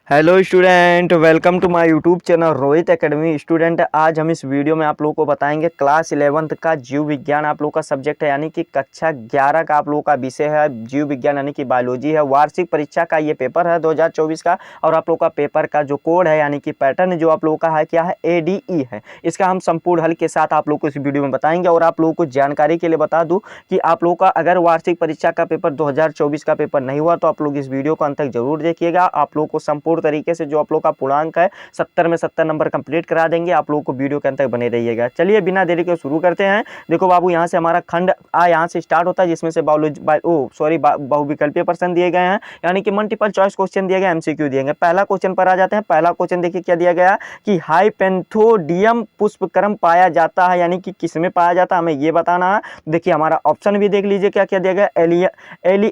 Hello student, welcome to my YouTube channel Rohit academy. Student, आज हम इस वीडियो में आप लोगों को बताएंगे क्लास 11th का जीव विज्ञान आप लोगों का सब्जेक्ट है, यानी कि कक्षा 11 का आप लोगों का विषय है जीव विज्ञान यानी कि बायोलॉजी है। वार्षिक परीक्षा का ये पेपर है 2024 का, और आप लोगों का पेपर का जो कोड है यानी कि पैटर्न जो आप लोगों का है क्या है, ADE है। इसका हम संपूर्ण हल के साथ आप लोग को इस वीडियो में बताएंगे। और आप लोगों को जानकारी के लिए बता दूँ कि आप लोगों का अगर वार्षिक परीक्षा का पेपर 2024 का पेपर नहीं हुआ तो आप लोग इस वीडियो को अंत तक जरूर देखिएगा। आप लोगों को संपूर्ण तरीके से जो आप लोग का पूर्णांक है 70 में 70 नंबर कंप्लीट करा देंगे। आप लोगों को वीडियो के अंत तक बने रहिएगा। चलिए बिना देरी के शुरू करते हैं। देखो बाबू, यहाँ से हमारा खंड आ यहाँ से स्टार्ट होता है, जिसमें से बहुविकल्पीय प्रश्न दिए गए हैं, यानी कि मल्टीपल चॉइस क्वेश्चन दिए गए, MCQ दिए गए। पहला क्वेश्चन पर आ जाते हैं। पहला क्वेश्चन देखिए क्या दिया गया कि हाइपेंथोडियम पुष्पक्रम पाया जाता है, यानी कि किसमें पाया जाता है, हमें ये बताना है। देखिए हमारा ऑप्शन भी देख लीजिए क्या क्या दिया गया।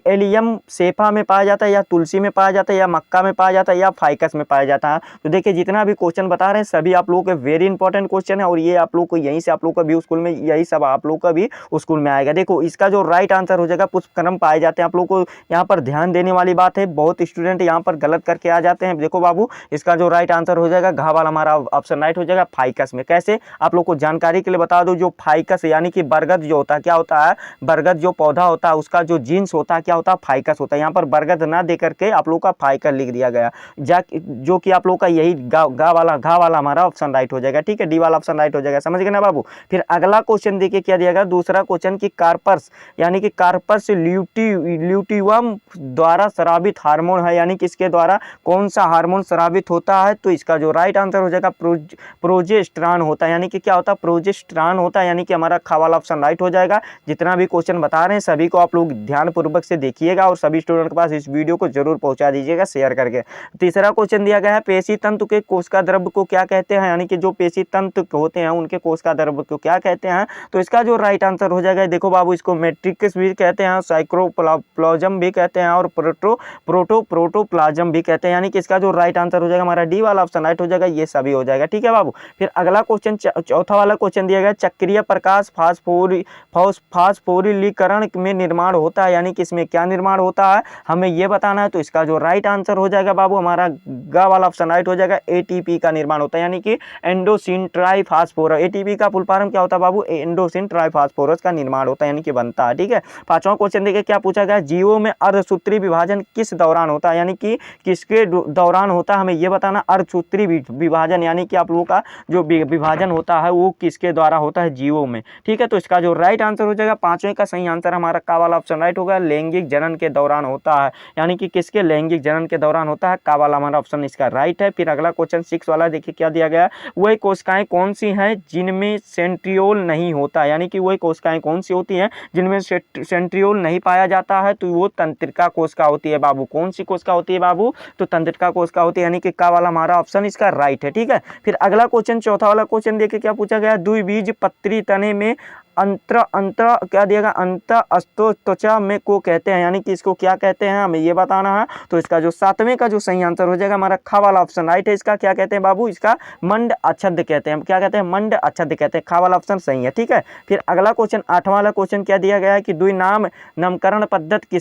एलियम सेफा में पाया जाता है, या तुलसी में पाया जाता है, या मक्का में पाया जाता है, या फाइकस में पाया जाता है। तो देखिए जितना भी क्वेश्चन बता रहे हैं सभी आप लोगों के वेरी इंपॉर्टेंट क्वेश्चन है, और ये आप लोग को यहीं से आप लोग का भी स्कूल में यही सब आप लोग का भी स्कूल में आएगा। देखो इसका जो राइट आंसर हो जाएगा पुष्पक्रम पाए जाते हैं। आप लोग को यहाँ पर ध्यान देने वाली बात है, बहुत स्टूडेंट यहाँ पर गलत करके आ जाते हैं। देखो बाबू, इसका जो राइट आंसर हो जाएगा घा वाला हमारा ऑप्शन राइट हो जाएगा फाइकस में। कैसे, आप लोग को जानकारी के लिए बता दो, जो फाइकस यानी कि बरगद जो होता है क्या होता है, बरगद जो पौधा होता है उसका जो जीन्स होता है क्या होता है, फाइकस होता है। यहाँ पर बरगद ना दे करके आप लोग का फाइकस लिख दिया गया, जो कि आप लोग का यही घा वाला हमारा ऑप्शन राइट हो जाएगा। ठीक है, डी वाला ऑप्शन राइट हो जाएगा। समझ गए ना बाबू। फिर अगला क्वेश्चन देखिए क्या दिया गया, दूसरा क्वेश्चन की कार्पस यानी कि कार्पस ल्यूटिवम द्वारा स्रावित हार्मोन है, यानी कि इसके द्वारा कौन सा हार्मोन स्रावित होता है। तो इसका जो राइट आंसर हो जाएगा प्रोजेस्टेरॉन होता है, यानी कि क्या होता है, प्रोजेस्टेरॉन होता है, यानी कि हमारा खा वाला ऑप्शन राइट हो जाएगा। जितना भी क्वेश्चन बता रहे हैं सभी को आप लोग ध्यानपूर्वक से देखिएगा, और सभी स्टूडेंट के पास इस वीडियो को जरूर पहुंचा दीजिएगा शेयर करके। तीसरा क्वेश्चन दिया गया है पेशी तंतु के कोशिका द्रव्य को क्या कहते हैं, यानी कि जो पेशी तंतु होते हैं उनके कोशिका द्रव्य को क्या कहते हैं। तो इसका जो राइट आंसर हो जाएगा, देखो बाबू, इसको मैट्रिक्स भी कहते हैं, साइक्रोप्लाज्म भी कहते हैं, और प्रोटोप्लाज्म भी कहते हैं, यानी कि इसका जो राइट आंसर हो जाएगा हमारा डी वाला ऑप्शन राइट हो जाएगा। ये सभी हो जाएगा। ठीक है बाबू। फिर अगला क्वेश्चन चौथा वाला क्वेश्चन दिया गया, चक्रीय प्रकाश फास्फोरिलीकरण में निर्माण होता है, यानी कि इसमें क्या निर्माण होता है हमें ये बताना है। तो इसका जो राइट आंसर हो जाएगा बाबू हमारा गा वाला ऑप्शन राइट हो जाएगा। ATP का निर्माण होता है, यानी कि एंडोसिन ट्राइफॉस्फोरस। ATP का फुल फॉर्म क्या होता है बाबू, एंडोसिन ट्राइफॉस्फोरस का निर्माण होता है, यानी कि बनता है। ठीक है। पांचवा क्वेश्चन देखिए क्या पूछा गया, जीवों में अर्धसूत्री विभाजन किस दौरान होता है, यानी कि किसके दौरान होता है हमें ये बताना। अर्धसूत्री विभाजन यानी कि आप लोगों का जो विभाजन होता है वो किसके द्वारा होता है, जीवों में। ठीक है। तो इसका जो राइट आंसर हो जाएगा पांचवें का सही आंसर हमारा का वाला ऑप्शन राइट होगा, लैंगिक जनन के दौरान होता है, यानी कि किसके लैंगिक जनन के दौरान होता है, का वाला हमारा ऑप्शन इसका राइट है। फिर अगला क्वेश्चन 6 वाला देखिए क्या दिया गया, वही कोशिकाएं कौन सी हैं जिनमें सेंट्रियोल नहीं होता, यानी कि वही कोशिकाएं कौन सी होती हैं जिनमें सेंट्रियोल नहीं पाया जाता है। तो वो तंत्रिका कोशिका होती है बाबू। कौन सी कोशिका होती है बाबू, तो तंत्रिका कोशिका होती है, यानी कि का वाला हमारा ऑप्शन इसका राइट है। ठीक है। फिर अगला क्वेश्चन चौथा वाला क्वेश्चन देखिए क्या पूछा गया, द्विबीजपत्री तने में अंतर क्या दिएगा, अंत अस्तो त्वचा में को कहते हैं, यानी कि इसको क्या कहते हैं हमें ये बताना है। तो इसका जो सातवें का जो सही आंसर हो जाएगा हमारा खा वाला ऑप्शन राइट है। इसका क्या कहते हैं बाबू, इसका मंड अच्छद कहते हैं। क्या कहते हैं, मंड अच्छद कहते हैं। खा वाला ऑप्शन सही है। ठीक है। फिर अगला क्वेश्चन आठवां वाला क्वेश्चन क्या दिया गया है कि द्विनाम नामकरण पद्धति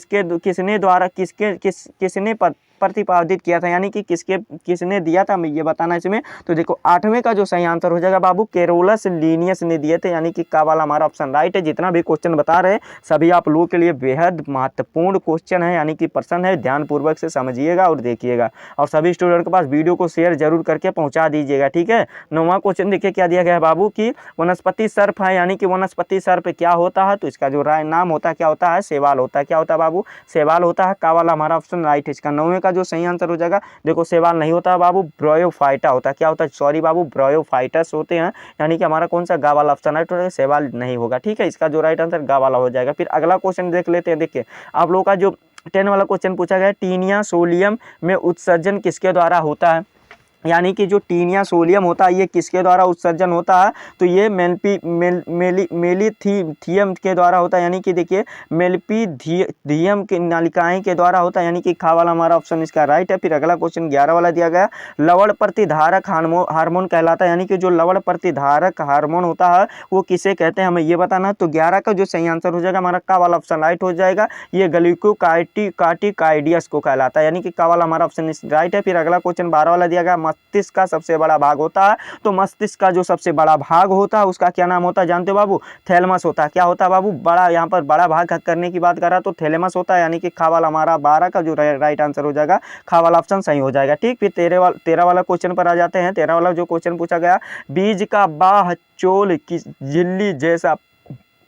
किसने प्रतिपादित किया था, यानी कि किसने दिया था हमें ये बताना इसमें। तो देखो आठवें का जो सही आंसर हो जाएगा बाबू कैरोलस लीनियस ने दिए थे, यानी कि का वाला हमारा ऑप्शन राइट है। जितना भी क्वेश्चन बता रहे हैं सभी आप लोगों के लिए बेहद महत्वपूर्ण क्वेश्चन है, यानी कि प्रश्न है, ध्यानपूर्वक से समझिएगा और देखिएगा, और सभी स्टूडेंट के पास वीडियो को शेयर जरूर करके पहुंचा दीजिएगा। ठीक है। नौवां क्वेश्चन देखिए क्या दिया गया है बाबू की वनस्पति सर्प है, यानी कि वनस्पति सर्प क्या होता है। तो इसका जो नाम होता है क्या होता है, शैवाल होता है। क्या होता है बाबू, शैवाल होता है। का वाला हमारा ऑप्शन राइट है। इसका नौवें का जो सही आंसर हो जाएगा, देखो शैवाल नहीं होता बाबू, ब्रायोफाइटा होता है। क्या होता है, सॉरी बाबू, ब्रायोफाइटस होते हैं, यानी कि हमारा कौन सा गा वाला ऑप्शन राइट हो जाएगा, शैवाल नहीं होगा। ठीक है। इसका जो राइट आंसर गा वाला हो जाएगा। फिर अगला क्वेश्चन देख लेते हैं। देखिए आप लोगों का जो 10 वाला क्वेश्चन पूछा गया, टीनिया सोलियम में उत्सर्जन किसके द्वारा होता है। यानी कि जो टीन या सोडियम होता है ये किसके द्वारा उत्सर्जन होता है, तो ये मेलिथियम के द्वारा होता है, यानी कि देखिए मेलिपिधियम की नालिकाएं के द्वारा होता है, यानी कि खा वाला हमारा ऑप्शन इसका राइट है। फिर अगला क्वेश्चन 11 वाला दिया गया, लवण प्रतिधारक हार्मोन कहलाता है, यानी कि जो लवण प्रतिधारक हार्मोन होता है वो किसे कहते हैं, हमें ये बताना है। तो 11 का जो सही आंसर हो जाएगा हमारा का वाला ऑप्शन राइट हो जाएगा, ये ग्लूकोकार्टिकाइडियस को कहलाता है, यानी कि का वाला हमारा ऑप्शन राइट है। फिर अगला क्वेश्चन 12 वाला दिया गया, मस्तिष्क का सबसे बड़ा भाग होता है, तो मस्तिष्क का जो सबसे बड़ा भाग होता है उसका क्या नाम होता है, जानते हो बाबू, थैलेमस होता है। क्या होता है बाबू, बड़ा, यहाँ पर बड़ा भाग करने की बात कर रहा है तो थैलेमस होता है, यानी कि खा वाला हमारा 12 का जो राइट आंसर हो जाएगा, खा वाला ऑप्शन सही हो जाएगा। ठीक, फिर 13 वाला क्वेश्चन पर आ जाते हैं। 13 वाला जो क्वेश्चन पूछा गया, बीज का बाह चोल की झिल्ली जैसा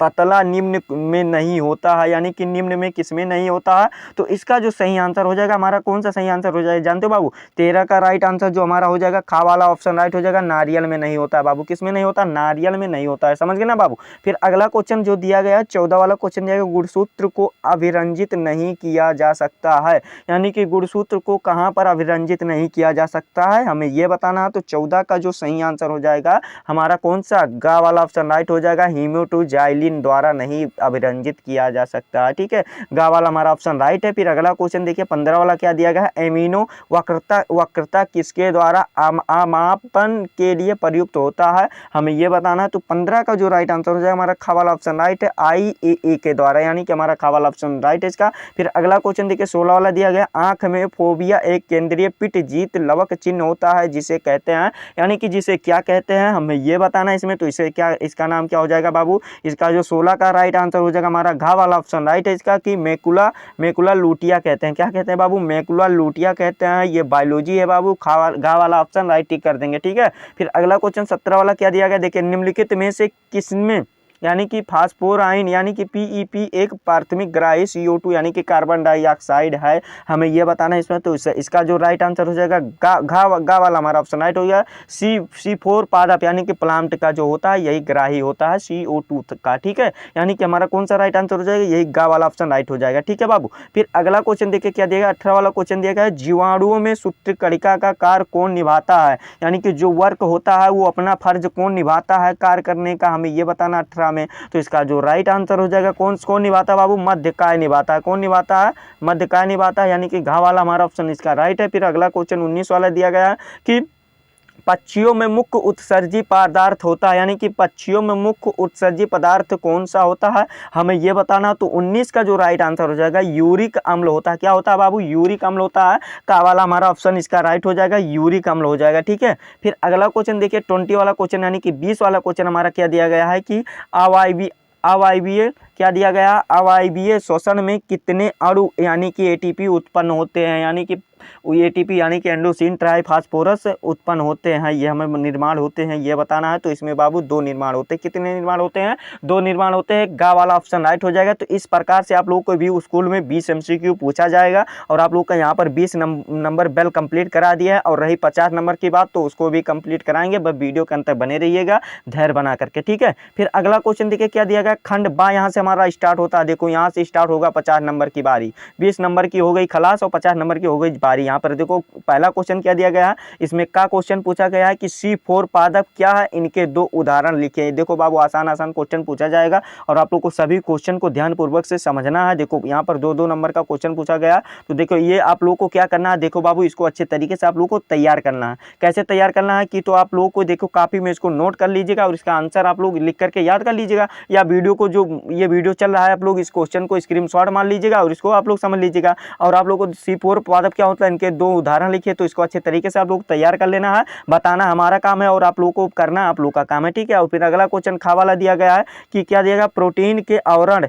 पतला निम्न में नहीं होता है, यानी कि निम्न में किसमें नहीं होता है, तो इसका जो सही आंसर हो जाएगा हमारा, कौन सा सही आंसर हो जाएगा जानते हो बाबू, 13 का राइट आंसर जो हमारा हो जाएगा, खा वाला ऑप्शन राइट हो जाएगा, नारियल में नहीं होता है बाबू, किसमें नहीं होता, नारियल में नहीं होता है, समझ गए ना बाबू। फिर अगला क्वेश्चन जो दिया गया है 14 वाला क्वेश्चन दिया गया, गुणसूत्र को अभिरंजित नहीं किया जा सकता है, यानी कि गुणसूत्र को कहाँ पर अभिरंजित नहीं किया जा सकता है, हमें ये बताना है। तो 14 का जो सही आंसर हो जाएगा हमारा कौन सा, गा वाला ऑप्शन राइट हो जाएगा, हीमोटोजाइलिन द्वारा नहीं अभिरंजित किया जा सकता है। ठीक है, गा वाला हमारा ऑप्शन राइट है। फिर अगला क्वेश्चन देखिए 15 वाला क्या दिया गया है, एमिनो वक्रता किसके द्वारा आमापन के लिए प्रयुक्त होता है, हमें ये बताना है। तो 15 का जो राइट आंसर हो जाएगा हमारा खा वाला ऑप्शन राइट है, IAA के द्वारा, यानी कि हमारा खा वाला ऑप्शन राइट है इसका। फिर अगला क्वेश्चन देखिए 16 वाला दिया गया, आंख में फोबिया एक केंद्रीय पिट जीत लवक चिन्ह होता है जिसे कहते हैं, यानी कि जिसे क्या कहते हैं, हमें ये बताना है इसमें। तो इसे क्या, इसका नाम क्या हो जाएगा बाबू, इसका जो 16 का राइट आंसर हो जाएगा हमारा घा वाला ऑप्शन राइट है इसका, कि मैकुला लूटिया कहते हैं, क्या कहते हैं बाबू, मैकुला लूटिया कहते हैं, ये बायोलॉजी है बाबू, घा वाला ऑप्शन राइट टिक कर देंगे। ठीक है, फिर अगला क्वेश्चन 17 वाला क्या दिया गया, देखिए निम्नलिखित में से किसमें, यानी कि फास्फोराइन यानी कि PEP एक प्राथमिक ग्राही CO2 यानी कि कार्बन डाइऑक्साइड है, हमें यह बताना है इसमें। तो इसका जो राइट आंसर हो जाएगा गा वाला हमारा ऑप्शन राइट हो गया, C4 पादप यानी कि प्लांट का जो होता है यही ग्राही होता है CO2 का। ठीक है, यानी कि हमारा कौन सा राइट आंसर हो जाएगा, यही गा वाला ऑप्शन राइट हो जाएगा। ठीक है बाबू, फिर अगला क्वेश्चन देखिए क्या दिया गया, 18 वाला क्वेश्चन दिया गया है, जीवाणुओं में सूत्रकणिका का कार्य कौन निभाता है, यानी कि जो वर्क होता है वो अपना फर्ज कौन निभाता है कार्य करने का, हमें ये बताना 18 में। तो इसका जो राइट आंसर हो जाएगा कौन निभाता है बाबू, मध्यकाय निभाता है, कौन निभाता है, मध्यकाय निभाता है, यानी कि घा वाला हमारा ऑप्शन इसका राइट है। फिर अगला क्वेश्चन 19 वाला दिया गया है कि पक्षियों में मुख्य उत्सर्जी पदार्थ होता है, यानी कि पक्षियों में मुख्य उत्सर्जी पदार्थ कौन सा होता है, हमें यह बताना। तो 19 का जो राइट आंसर हो जाएगा यूरिक अम्ल होता है, क्या होता है बाबू, यूरिक अम्ल होता है, का वाला हमारा ऑप्शन इसका राइट हो जाएगा, यूरिक अम्ल हो जाएगा। ठीक है, फिर अगला क्वेश्चन देखिए 20 वाला क्वेश्चन, यानी कि 20 वाला क्वेश्चन हमारा क्या दिया गया है कि अवायवीय क्या दिया गया, अवायवीय श्वसन में कितने अणु यानी कि ATP उत्पन्न होते हैं, यानी कि ATP यानी कि एंडोसिन ट्राइफॉस्फोरस उत्पन्न होते हैं, ये हमें निर्माण होते हैं, ये बताना है। तो इसमें बाबू 2 निर्माण होते हैं, कितने निर्माण होते हैं, 2 निर्माण होते हैं, गा वाला ऑप्शन राइट हो जाएगा। तो इस प्रकार से आप लोगों को भी स्कूल में 20 MCQ पूछा जाएगा और आप लोग का यहाँ पर 20 नंबर बेल कंप्लीट करा दिया है, और रही 50 नंबर की बात तो उसको भी कंप्लीट कराएंगे, बस वीडियो के अंत तक बने रहिएगा धैर्य बना करके। ठीक है, फिर अगला क्वेश्चन देखिए क्या दिया गया, खंड बा यहाँ से हमारा स्टार्ट होता है, देखो यहाँ से स्टार्ट होगा 50 नंबर की बारी, 20 नंबर की हो गई खलास और 50 नंबर की हो गई बारी। यहाँ पर देखो पहला क्वेश्चन क्या दिया गया है, इसमें का क्वेश्चन पूछा गया है कि C4 पादप क्या है, इनके 2 उदाहरण लिखे। देखो बाबू आसान क्वेश्चन पूछा जाएगा और आप लोग को सभी क्वेश्चन को ध्यानपूर्वक से समझना है। देखो यहाँ पर 2-2 नंबर का क्वेश्चन पूछा गया, तो देखो ये आप लोग को क्या करना है, देखो बाबू इसको अच्छे तरीके से आप लोग को तैयार करना है। कैसे तैयार करना है कि तो आप लोगों को देखो कॉपी में इसको नोट कर लीजिएगा और इसका आंसर आप लोग लिख करके याद कर लीजिएगा, या वीडियो को जो ये वीडियो चल रहा है आप लोग इस क्वेश्चन को स्क्रीनशॉट मार लीजिएगा और इसको आप लोग समझ लीजिएगा। और आप लोग को C4 पादप क्या होता है इनके 2 उदाहरण लिखिए, तो इसको अच्छे तरीके से आप लोग तैयार कर लेना है, बताना हमारा काम है और आप लोग को करना आप लोग का काम है। ठीक है, और फिर अगला क्वेश्चन खा वाला दिया गया है कि क्या दिया गया, प्रोटीन के आवरण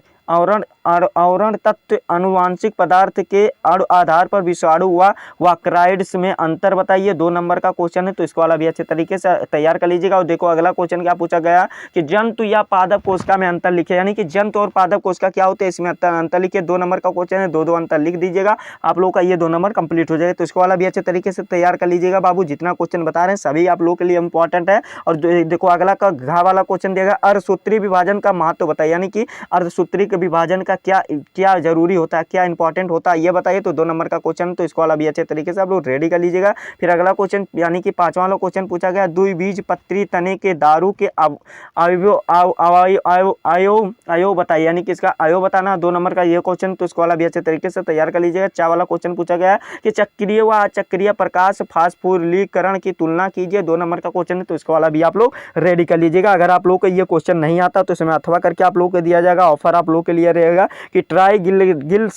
तत्व अनुवांशिक पदार्थ के आधार पर विषाणु व वक्राइड्स में अंतर बताइए, 2 नंबर का क्वेश्चन है, तो इसको वाला भी अच्छे तरीके से तैयार कर लीजिएगा। और देखो अगला क्वेश्चन क्या पूछा गया कि जंतु या पादप कोशिका में अंतर लिखे, यानी कि जंतु और पादप कोशिका क्या होते हैं, इसमें अंतर लिखिए, 2 नंबर का क्वेश्चन है, 2-2 अंतर लिख दीजिएगा, आप लोग का ये 2 नंबर कंप्लीट हो जाएगा। तो इसको वाला भी अच्छे तरीके से तैयार कर लीजिएगा बाबू, जितना क्वेश्चन बता रहे हैं सभी आप लोग के लिए इंपॉर्टेंट है। और देखो अगला का घा वाला क्वेश्चन देगा, अर्धसूत्री विभाजन का महत्व बताइए, यानी कि अर्धसूत्री विभाजन का क्या क्या जरूरी होता है, क्या इंपॉर्टेंट होता है, ये बताइए। तो 2 नंबर का क्वेश्चन, तो इसको वाला भी अच्छे तरीके से आप लोग रेडी कर लीजिएगा। फिर अगला क्वेश्चन यानी कि 5वां वाला क्वेश्चन पूछा गया, द्विबीजपत्री तने के दारू के अयो बताइए, यानी कि इसका अयो बताना। 2 नंबर का ये क्वेश्चन, तो इसको वाला भी अच्छे तरीके से तैयार कर लीजिएगा। 4 वाला क्वेश्चन पूछा गया कि चक्रीय व अचक्रीय प्रकाश फास्फोरिलीकरण की तुलना कीजिए। 2 नंबर का क्वेश्चन है, तो इसको वाला भी आप लोग रेडी कर लीजिएगा। अगर आप लोग को ये क्वेश्चन नहीं आता तो इसमें अथवा करके आप लोग को दिया जाएगा। ऑफर आप लोग के लिए रहेगा कि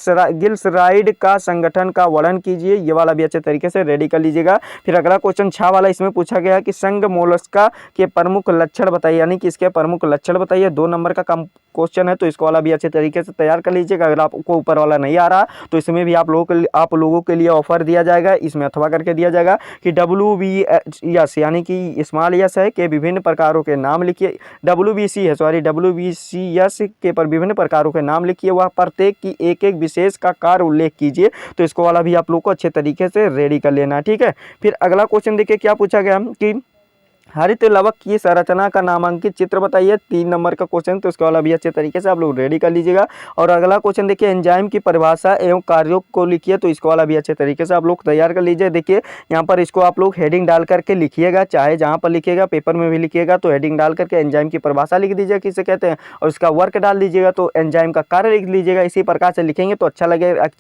ट्राइग्लिसराइड का संगठन का वर्णन कीजिए। ये वाला भी अच्छे तरीके से रेडी कर लीजिएगा। फिर अगला क्वेश्चन 6 वाला, इसमें पूछा गया कि संघ मोलस्का के प्रमुख लक्षण बताइए, यानी कि इसके प्रमुख लक्षण बताइए। 2 नंबर का क्वेश्चन है, तो इसको वाला भी अच्छे तरीके से तैयार कर लीजिएगा। अगर आपको ऊपर वाला नहीं आ रहा तो इसमें भी आप लोगों के लिए ऑफर दिया जाएगा। इसमें अथवा करके दिया जाएगा कि WBS यानी कि स्मॉल यस है के विभिन्न प्रकारों के नाम लिखिए। WBC है, सॉरी, WBCS के पर विभिन्न प्रकारों के नाम लिखिए, वह प्रत्येक की एक एक विशेष का कार्य उल्लेख कीजिए। तो इसको वाला भी आप लोग को अच्छे तरीके से रेडी कर लेना है, ठीक है। फिर अगला क्वेश्चन देखिए क्या पूछा गया कि हरित लवक की संरचना का नामांकित चित्र बताइए। 3 नंबर का क्वेश्चन, तो इसका वाला भी अच्छे तरीके से आप लोग रेडी कर लीजिएगा। और अगला क्वेश्चन देखिए, एंजाइम की परिभाषा एवं कार्यों को लिखिए। तो इसको वाला भी अच्छे तरीके से आप लोग तैयार कर लीजिए। देखिए यहाँ पर इसको आप लोग हेडिंग डाल करके लिखिएगा, चाहे जहाँ पर लिखिएगा, पेपर में भी लिखिएगा तो हेडिंग डाल करके एंजाइम की परिभाषा लिख दीजिएगा किसे कहते हैं, और इसका वर्क डाल दीजिएगा, तो एंजाइम का कार्य लिख लीजिएगा। इसी प्रकार से लिखेंगे तो अच्छा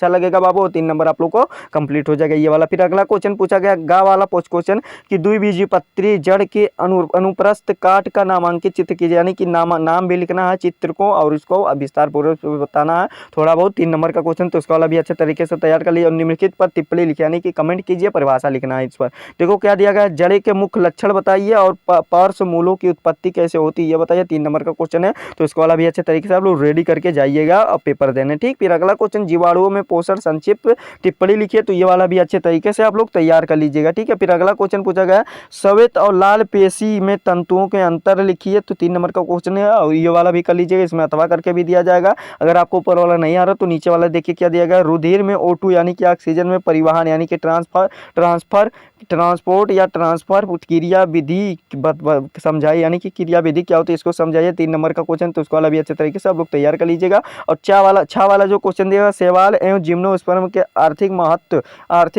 लगेगा बाबू। 3 नंबर आप लोग को कंप्लीट हो जाएगा ये वाला। फिर अगला क्वेश्चन पूछा गया गा वाला पोस्ट क्वेश्चन कि द्विबीजपत्री जड़ के अनुप्रस्थ काट का नामांकित चित्र कीजिए, यानी कि नाम भी लिखना है चित्र को और इसको विस्तार पूर्वक बताना है थोड़ा बहुत। 3 नंबर का क्वेश्चन, तो इसका वाला भी अच्छे तरीके से तैयार कर लीजिए। और निम्नलिखित पर टिप्पणी लिखिए, यानी कि कमेंट कीजिए, परिभाषा लिखना है इस पर। देखो क्या दिया गया है, जड़ के मुख्य लक्षण बताइए और पार्श्व मूलों की उत्पत्ति कैसे होती है ये बताइए। 3 नंबर का क्वेश्चन है, तो इसको वाला भी अच्छे तरीके से आप लोग रेडी करके जाइएगा और पेपर देने, ठीक। फिर अगला क्वेश्चन, जीवाणुओं में पोषण संक्षिप्त टिप्पणी लिखिए। तो ये वाला भी अच्छे तरीके से आप लोग तैयार कर लीजिएगा, ठीक है। फिर अगला क्वेश्चन पूछा गया, श्वेत और लाल पेशी में तंतुओं के अंतर लिखिए। तो 3 नंबर का क्वेश्चन है और ये वाला भी कर लीजिएगा, इसमें अथवा करके भी दिया जाएगा। अगर आपको ऊपर वाला नहीं आ रहा तो नीचे वाला देखिए क्या दिया गया, रुधिर में O2 यानी कि ऑक्सीजन में परिवहन यानी कि ट्रांसपोर्ट या ट्रांसफर क्रिया विधि समझाइए, यानी कि क्रिया विधि क्या होती है इसको समझाइए। 3 नंबर का क्वेश्चन, तो उसको वाला भी अच्छे तरीके से आप लोग तैयार कर लीजिएगा। और 6 वाला जो क्वेश्चन दिया शैवाल एवं जिम्नोस्पर्म के आर्थिक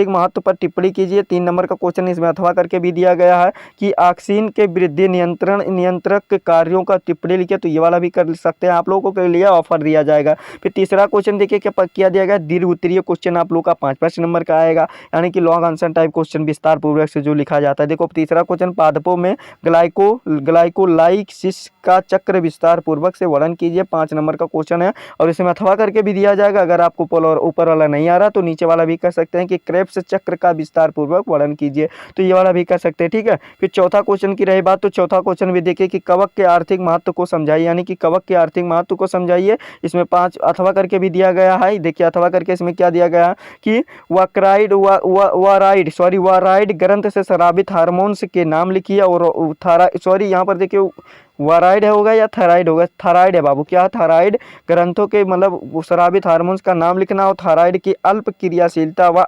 महत्व पर टिप्पणी कीजिए। 3 नंबर का क्वेश्चन, इसमें अथवा करके भी दिया गया है कि ऑक्सीन के वृद्धि नियंत्रक के कार्यों का टिप्पणी लिखिए। तो ये वाला भी कर सकते हैं, आप लोगों के लिए ऑफर दिया जाएगा। फिर तीसरा क्वेश्चन देखिए क्या दिया गया, दीर्घ उत्तरीय क्वेश्चन आप लोग का 5 नंबर का आएगा, यानी कि लॉन्ग आंसर टाइप क्वेश्चन विस्तार पूर्वक से जो लिखा जाता है। देखो तीसरा क्वेश्चन, पादपों में ग्लाइकोलाइसिस का चक्र विस्तार पूर्वक से वर्णन कीजिए। 5 नंबर का क्वेश्चन है और इसमें अथवा करके भी दिया जाएगा। अगर आपको ऊपर वाला नहीं आ रहा तो नीचे वाला भी कर सकते हैं कि क्रेब्स चक्र का विस्तार पूर्वक वर्णन कीजिए। तो ये वाला भी कर सकते हैं, ठीक है। फिर चौथा क्वेश्चन की रही बात, तो चौथा क्वेश्चन भी देखिए कि कवक के आर्थिक महत्व को समझाइए, यानी कि कवक के आर्थिक महत्व को समझाइए। इसमें 5 अथवा करके भी दिया गया है। देखिए अथवा करके इसमें क्या दिया गया कि वाराइड ग्रंथ से स्रावित हार्मोन्स के नाम लिखिए। और यहाँ पर देखिए वाराइड होगा या थायराइड होगा, थायराइड है बाबू, क्या थायराइड ग्रंथों के मतलब स्रावित हार्मोन्स का नाम लिखना। और थायराइड की अल्प क्रियाशीलता व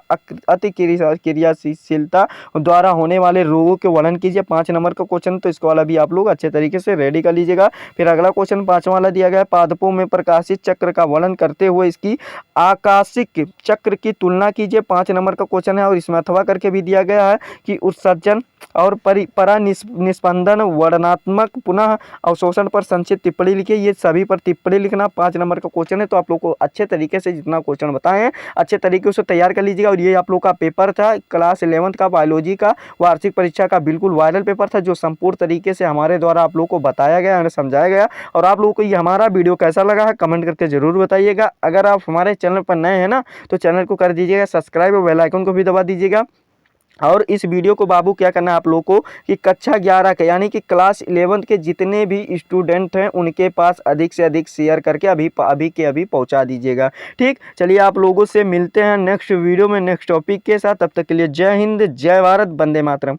अति क्रियाशीलता द्वारा होने वाले रोगों के वर्णन कीजिए। 5 नंबर का क्वेश्चन, तो इसको वाला भी आप लोग अच्छे तरीके से रेडी कर लीजिएगा। फिर अगला क्वेश्चन 5वां वाला दिया गया है, पादपों में प्रकाशित चक्र का वर्णन करते हुए इसकी आकाशिक चक्र की तुलना कीजिए। 5 नंबर का क्वेश्चन है और इसमें अथवा करके भी दिया गया है कि उत्सर्जन और निस्पंदन वर्णनात्मक पुनः अवशोषण पर संक्षिप्त टिप्पणी लिखिए। ये सभी पर टिप्पणी लिखना 5 नंबर का क्वेश्चन है। तो आप लोग को अच्छे तरीके से जितना क्वेश्चन बताए हैं अच्छे तरीके से तैयार कर लीजिएगा। और ये आप लोग का पेपर था क्लास 11th का बायोलॉजी का वार्षिक परीक्षा का, बिल्कुल वायरल पेपर था जो संपूर्ण तरीके से हमारे द्वारा आप लोग को बताया गया और समझाया गया। और आप लोगों को ये हमारा वीडियो कैसा लगा है कमेंट करके जरूर बताइएगा। अगर आप हमारे चैनल पर नए हैं ना तो चैनल को कर दीजिएगा सब्सक्राइब और बेल आइकन को भी दबा दीजिएगा। और इस वीडियो को बाबू क्या करना है आप लोगों को कि कक्षा 11 के यानी कि क्लास 11th के जितने भी स्टूडेंट हैं उनके पास अधिक से अधिक शेयर करके अभी के अभी पहुंचा दीजिएगा, ठीक। चलिए आप लोगों से मिलते हैं नेक्स्ट वीडियो में नेक्स्ट टॉपिक के साथ। तब तक के लिए जय हिंद, जय भारत, वंदे मातरम।